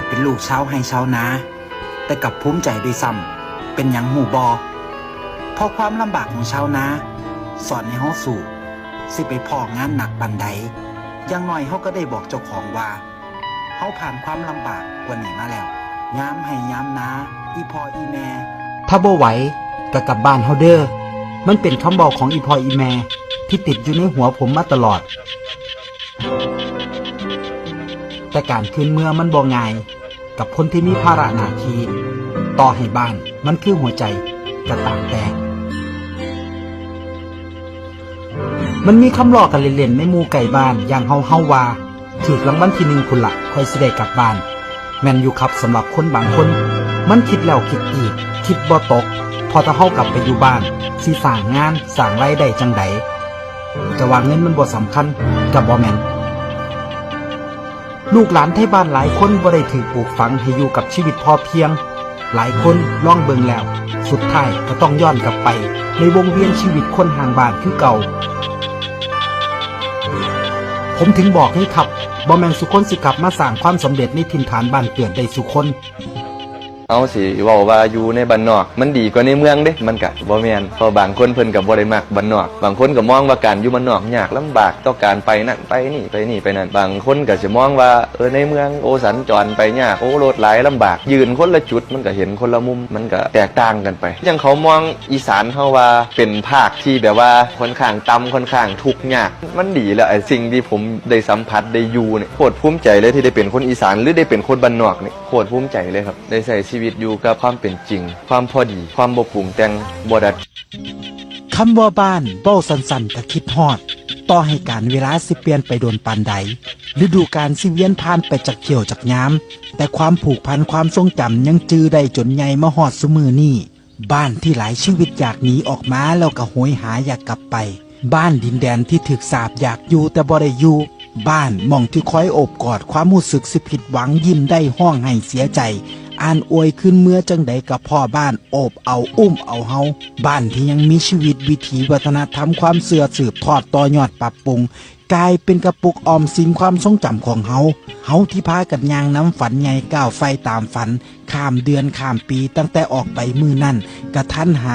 ดเป็นลูกชาวไร่ชาวนาแต่กับภูมิใจด้วยซ้ำเป็นหยังหูบอเพราะความลำบากของชาวนาสอนให้เฮาสู้สิไปพ้องานหนักปานใดอย่างน้อยเฮาก็ได้บอกเจ้าของว่าเฮาผ่านความลำบากกว่านี้มาแล้วยามให้ยามนาอีพ่ออีแม่ถ้าบ่ไหวก็กลับบ้านเฮาเด้อมันเป็นคำบอกของอีพ่ออีแม่ที่ติดอยู่ในหัวผมมาตลอดแต่การคืนเมื่อมันบ่ง่ายกับคนที่มีภาระหน้าที่ต่อให้บ้านมันคือหัวใจก็ตามแต่มันมีคำหลอกกันเล่นๆในหมู่ไก่บ้านอย่างเฮาว่าถูกรางวัลที่1คุณละค่อยสิได้กลับบ้านแม่นอยู่ครับสำหรับคนบางคนมันคิดแล้วคิดอีกคิดบ่ตกพอถ้าเฮากลับไปอยู่บ้านสิสร้างงานสร้างรายได้จังไดจะว่าเงินมันบ่สำคัญก็บ่แม่นลูกหลานไทยบ้านหลายคนบ่ได้ถูกปลูกฝังให้อยู่กับชีวิตพอเพียงหลายคนลองเบิ่งแล้วสุดท้ายก็ต้องย้อนกลับไปในวงเวียนชีวิตคนห่างบ้านคือเก่าผมถึงบอกให้ครับบ่แม่นสุคนสิกลับมาสร้างความสำเร็จในถิ่นฐานบ้านเกิดได้สุคนเอาสิเว้าว่าอยู่ในบ้านนอกมันดีกว่าในเมืองเด้มันก็บ่แม่นเพราะบางคนเพิ่นก็บ่ได้มักบ้านนอกบางคนก็มองว่าการอยู่บ้านนอกยากลำบากต่อการไปนั่นไปนี่ไปนี่ไปนั่นบางคนก็สิมองว่าในเมืองโอสัญจรไปยากโอรถหลายลำบากยืนคนละจุดมันก็เห็นคนละมุมมันก็แตกต่างกันไปอย่างเขามองอีสานเฮาว่าเป็นภาคที่แบบว่าค่อนข้างต่ำค่อนข้างทุกข์ยากมันดีแล้วไอ้สิ่งที่ผมได้สัมผัสได้อยู่เนี่ยโคตรภูมิใจเลยที่ได้เป็นคนอีสานหรือได้เป็นคนบ้านนอกนี่โคตรภูมิใจเลยครับได้ใช้ชีวิตอยู่กับความเป็นจริงความพอดีความบ่ปรุงแต่งบ่ดัดคำว่าบ้านเบ้าสั้นๆก็คิดฮอดต่อให้การเวลาสิเปลี่ยนไปโดนปานใดฤดูกาลสิเวียนผ่านไปจากเขียวจากยามแต่ความผูกพันความทรงจำยังจือได้จนใหญ่มาฮอดซุมื้อนี้บ้านที่หลายชีวิตอยากหนีออกมาแล้วก็โหยหาอยากกลับไปบ้านดินแดนที่ถึกสาปอยากอยู่แต่บ่ได้อยู่บ้านหม่องที่คอยโอบกอดความรู้สึกสิผิดหวังยิ้มได้ห้องให้เสียใจอ่านอวยขึ้นเมื่อจังใดกับพ่อบ้านโอบเอาอุ้มเอาเฮาบ้านที่ยังมีชีวิตวิถีวัฒนธรรมความเสื่อสืบทอดต่อยอดปรับปรุงกลายเป็นกระปุกออมสินความทรงจำของเฮาที่พากันย่างน้ำฝันใหญ่ก้าวไฟตามฝันข้ามเดือนข้ามปีตั้งแต่ออกไปมือนั่นกระทันหา